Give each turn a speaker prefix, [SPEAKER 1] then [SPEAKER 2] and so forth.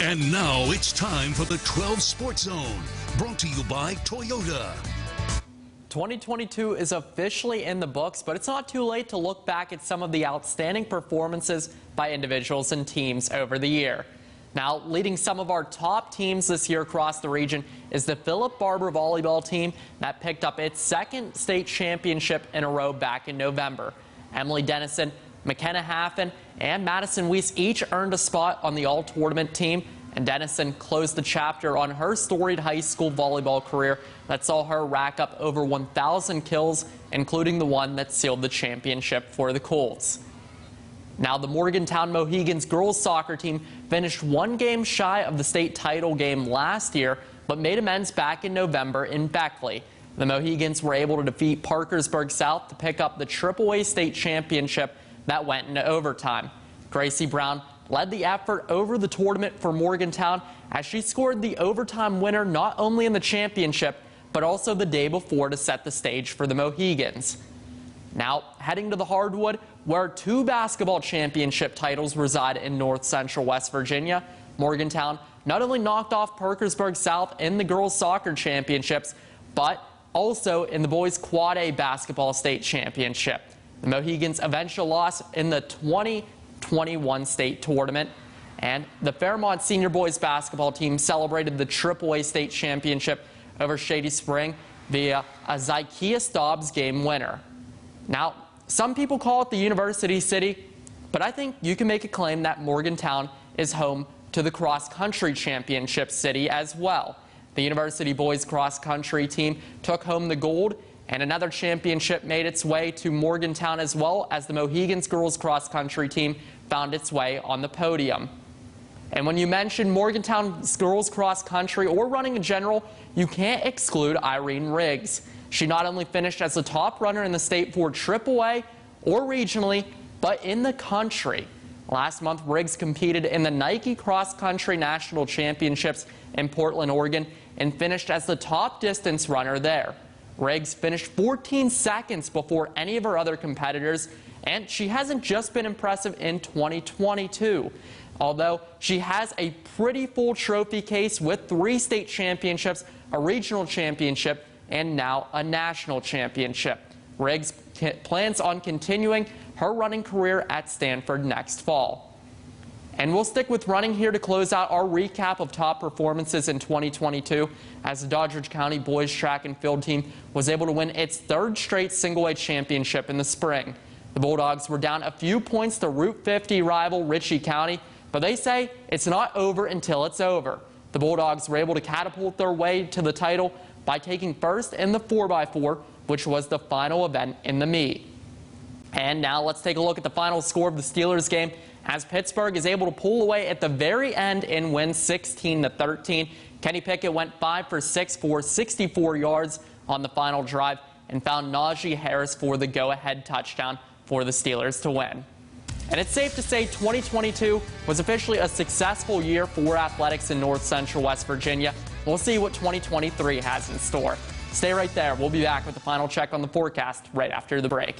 [SPEAKER 1] And now it's time for the 12 Sports Zone, brought to you by Toyota.
[SPEAKER 2] 2022 is officially in the books, but it's not too late to look back at some of the outstanding performances by individuals and teams over the year. Now, leading some of our top teams this year across the region is the Philip Barber volleyball team that picked up its second state championship in a row back in November. Emily Dennison, McKenna Haffen, and Madison Weiss each earned a spot on the all-tournament team, and Dennison closed the chapter on her storied high school volleyball career that saw her rack up over 1,000 kills, including the one that sealed the championship for the Colts. Now, the Morgantown Mohegans girls soccer team finished one game shy of the state title game last year, but made amends back in November in Beckley. The Mohegans were able to defeat Parkersburg South to pick up the AAA state championship that went into overtime. Gracie Brown led the effort over the tournament for Morgantown as she scored the overtime winner not only in the championship, but also the day before to set the stage for the Mohegans. Now, heading to the hardwood, where two basketball championship titles reside in north central West Virginia, Morgantown not only knocked off Parkersburg South in the girls soccer championships, but also in the boys quad A basketball state championship. The Mohegans' eventual loss in the 2021 state tournament, and the Fairmont senior boys basketball team celebrated the AAA state championship over Shady Spring via a Zykeas Dobbs game winner. Now, some people call it the University City, but I think you can make a claim that Morgantown is home to the cross-country championship city as well. The University boys cross-country team took home the gold, and another championship made its way to Morgantown as well, as the Mohegans girls cross-country team found its way on the podium. And when you mention Morgantown's girls cross-country or running in general, you can't exclude Irene Riggs. She not only finished as the top runner in the state for AAA or regionally, but in the country. Last month, Riggs competed in the Nike Cross Country National Championships in Portland, Oregon, and finished as the top distance runner there. Riggs finished 14 seconds before any of her other competitors, and she hasn't just been impressive in 2022. Although she has a pretty full trophy case with 3 state championships, a regional championship, and now a national championship. Riggs plans on continuing her running career at Stanford next fall. And we'll stick with running here to close out our recap of top performances in 2022, as the Doddridge County boys track and field team was able to win its 3rd straight single-A championship in the spring. The Bulldogs were down a few points to Route 50 rival Ritchie County, but they say it's not over until it's over. The Bulldogs were able to catapult their way to the title by taking first in the 4x4, which was the final event in the meet. And now let's take a look at the final score of the Steelers game, as Pittsburgh is able to pull away at the very end and win 16-13. Kenny Pickett went 5 for 6 for 64 yards on the final drive and found Najee Harris for the go-ahead touchdown for the Steelers to win. And it's safe to say 2022 was officially a successful year for athletics in north central West Virginia. We'll see what 2023 has in store. Stay right there. We'll be back with the final check on the forecast right after the break.